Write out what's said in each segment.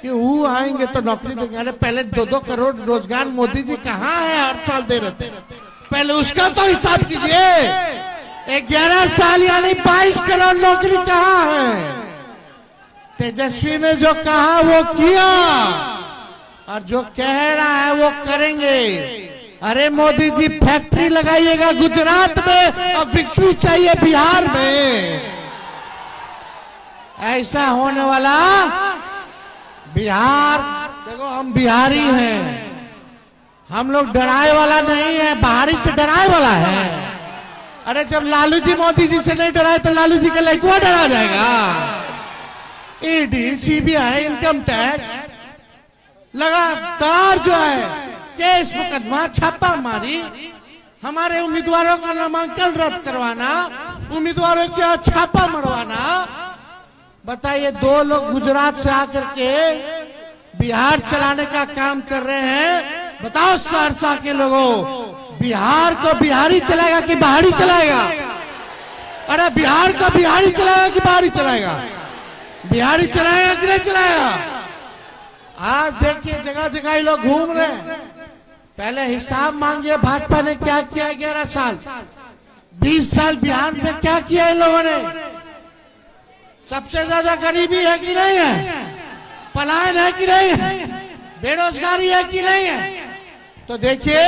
कि वो आएंगे तो नौकरी देंगे। अरे पहले 2-2 करोड़ रोजगार मोदी जी कहाँ है, हर साल दे रहे थे, पहले उसका तो हिसाब कीजिए। 11 साल यानी 22 करोड़ नौकरी कहाँ है? तेजस्वी ने जो कहा वो किया, और जो कह रहा है वो करेंगे। अरे मोदी जी फैक्ट्री लगाइएगा गुजरात में और विक्ट्री चाहिए बिहार में। ऐसा होने वाला बिहार, देखो हम बिहारी हैं, हम लोग डराए वाला नहीं है, बाहरी से डराए वाला है। अरे जब लालू जी मोदी जी से नहीं डराए तो लालू जी का लड़का डरा जाएगा। ईडी, सीबीआई, इनकम टैक्स लगातार जो है केस मुकदमा, छापा मारी, हमारे उम्मीदवारों का नामांकन रद्द करवाना, उम्मीदवारों के छापा मरवाना। बताइए, 2 लोग गुजरात से आकर के बिहार चलाने का काम कर रहे हैं। बताओ सहरसा के लोगों, बिहार को बिहारी चलाएगा कि बाहरी चलाएगा? अरे बिहार को बिहारी चलाएगा कि बाहरी चलाएगा? बिहारी चलाएगा कि नहीं चलाएगा? आज देखिए जगह जगह ये लोग घूम रहे हैं। पहले हिसाब मांगिए, भाजपा ने क्या किया 11 साल, 20 साल बिहार में क्या किया इन लोगों ने? सबसे ज्यादा गरीबी है कि नहीं है? पलायन है कि नहीं है? बेरोजगारी है कि नहीं है? तो देखिए,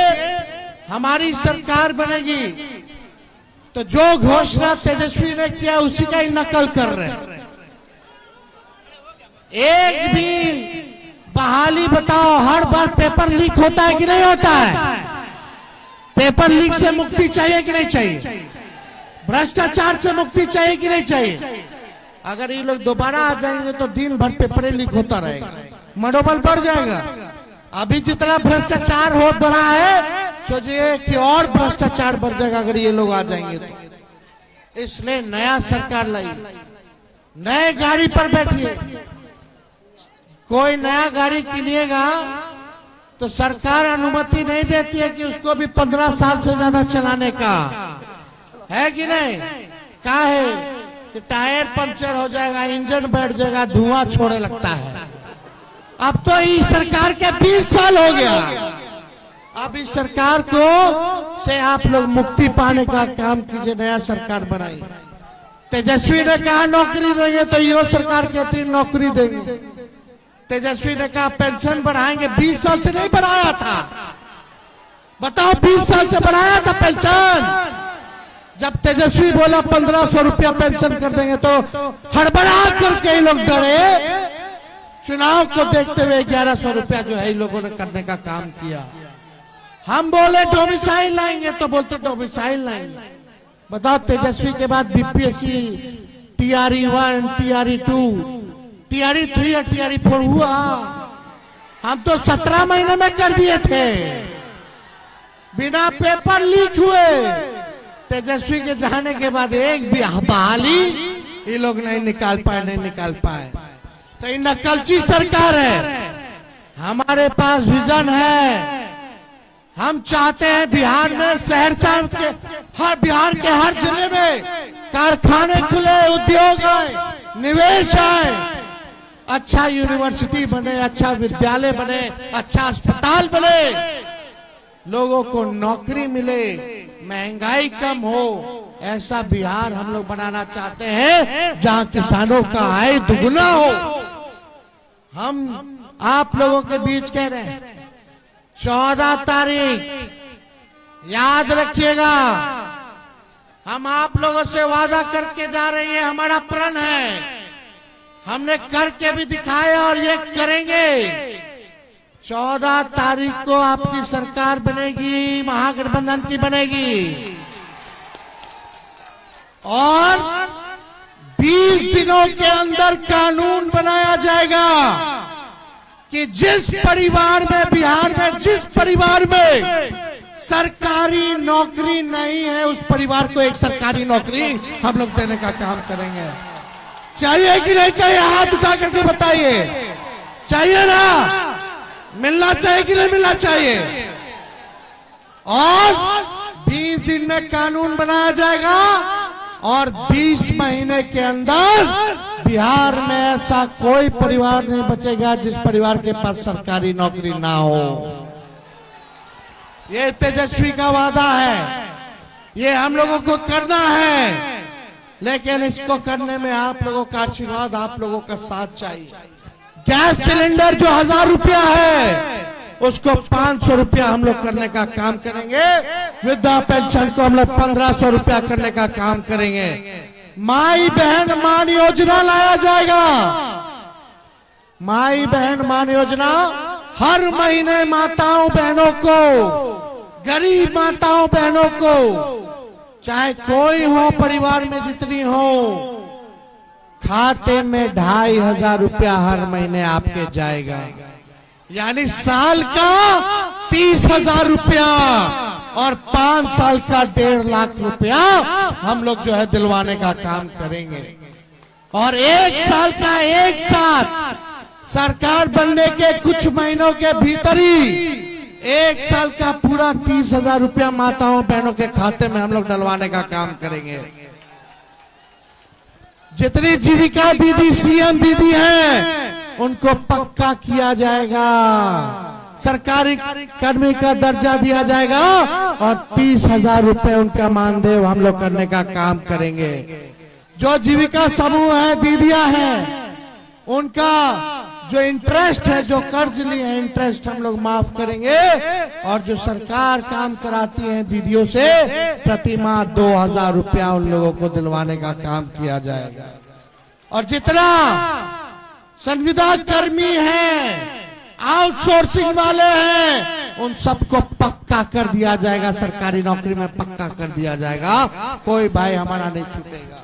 हमारी सरकार बनेगी तो जो घोषणा तेजस्वी ने किया उसी का ही नकल कर रहे हैं। एक भी बहाली बताओ, हर बार पेपर लीक होता है कि नहीं होता है? पेपर लीक से मुक्ति चाहिए कि नहीं चाहिए? भ्रष्टाचार से मुक्ति चाहिए कि नहीं चाहिए? अगर ये लोग दोबारा आ जाएंगे तो दिन भर पेपर लीक होता रहेगा, मनोबल बढ़ जाएगा। अभी जितना भ्रष्टाचार हो बढ़ा है, सोचिए कि और भ्रष्टाचार बढ़ जाएगा अगर ये लोग आ जाएंगे तो। इसलिए नया सरकार लाई, नए गाड़ी पर बैठिए। कोई नया गाड़ी किनिएगा तो सरकार अनुमति नहीं देती है कि उसको भी 15 साल से ज्यादा चलाने का, है कि नहीं? क्या है कि टायर पंचर हो जाएगा, इंजन बैठ जाएगा, धुआं छोड़ने लगता है। अब तो इस सरकार के 20 साल हो गया। अब इस सरकार को से आप लोग मुक्ति पाने का काम कीजिए, नया सरकार बनाइए। तेजस्वी ने कहा नौकरी देंगे तो यो सरकार कहती है नौकरी देंगे। तेजस्वी ने कहा पेंशन बढ़ाएंगे, 20 साल से नहीं बढ़ाया था। बताओ, 20 साल से बढ़ाया था पेंशन? जब तेजस्वी बोला 1500 रुपया पेंशन कर देंगे तो हड़बड़ा करके लोग डरे। चुनाव को देखते हुए 1100 रुपया जो है इन लोगों ने करने का काम किया। हम बोले डोमिसाइल लाएंगे तो बोलते डोमिसाइल लाएंगे। बताओ, तेजस्वी के बाद बीपीएससी TRE 1, TRE 2, TRE 3 और TRE 4 हुआ। हम तो 17 महीने में कर दिए थे, बिना पेपर लीक हुए। तेजस्वी के जाने के बाद एक भी बहाली ये लोग नहीं निकाल पाए। तो ये नकलची सरकार है। हमारे पास विजन है। हम चाहते हैं बिहार में, सहरसा के बिहार के हर जिले में कारखाने खुले, उद्योग आए, निवेश आए, अच्छा यूनिवर्सिटी बने, अच्छा विद्यालय बने, अच्छा अस्पताल बने, लोगों को नौकरी मिले, महंगाई कम हो। ऐसा बिहार हम लोग बनाना चाहते हैं जहां किसानों का आय दुगुना हो। हम आप लोगों के बीच कह रहे हैं 14 तारीख याद रखिएगा। हम आप लोगों से वादा करके जा रहे हैं, हमारा प्रण है, हमने करके भी दिखाया और ये करेंगे। 14 तारीख को आपकी सरकार बनेगी, महागठबंधन की बनेगी, और 20 दिनों के अंदर कानून बनाया जाएगा कि जिस परिवार में, बिहार में जिस परिवार में सरकारी नौकरी नहीं है, उस परिवार को एक सरकारी नौकरी हम लोग देने का काम करेंगे। चाहिए कि नहीं चाहिए? हाथ उठा करके बताइए। चाहिए ना? मिलना चाहिए कि नहीं मिलना चाहिए? और 20 दिन में कानून बनाया जाएगा और 20 महीने के अंदर बिहार में ऐसा कोई परिवार नहीं बचेगा जिस परिवार के पास सरकारी नौकरी ना हो। ये तेजस्वी का वादा है, ये हम लोगों को करना है, लेकिन इसको करने में आप लोगों का आशीर्वाद, आप लोगों का साथ चाहिए। गैस सिलेंडर जो 1000 रुपया है उसको 500 रुपया हम लोग करने का काम करेंगे। वृद्धा पेंशन को हम लोग 1500 रुपया करने का काम करेंगे। माई बहन मान योजना लाया जाएगा। माई बहन मान योजना हर महीने माताओं बहनों को, गरीब माताओं बहनों को, चाहे कोई हो परिवार में जितनी हो, खाते में 2500 रुपया हर महीने आपके जाएगा। यानी साल का 30,000 रुपया और 5 साल का 1.5 लाख रुपया हम लोग जो है दिलवाने का काम करेंगे। और 1 साल का एक साथ सरकार बनने के कुछ महीनों के भीतर ही 1 साल का पूरा 30,000 रुपया माताओं बहनों के खाते में हम लोग डलवाने का काम करेंगे। जितनी जीविका दीदी, सीएम दीदी हैं, उनको पक्का किया जाएगा, सरकारी कर्मी का दर्जा दिया जाएगा और 30,000 रुपए उनका मानदेय हम लोग करने का काम करेंगे। जो जीविका समूह है, दीदियां हैं, उनका जो इंटरेस्ट है, जो कर्ज लिए हैं, इंटरेस्ट हम लोग माफ करेंगे। और जो सरकार काम कराती है दीदियों से, प्रति माह 2000 रुपया उन लोगों को दिलवाने का काम किया जाएगा। और जितना संविदा कर्मी हैं, आउटसोर्सिंग वाले हैं, उन सबको पक्का कर दिया जाएगा, सरकारी नौकरी में पक्का कर दिया जाएगा। कोई भाई हमारा नहीं छूटेगा।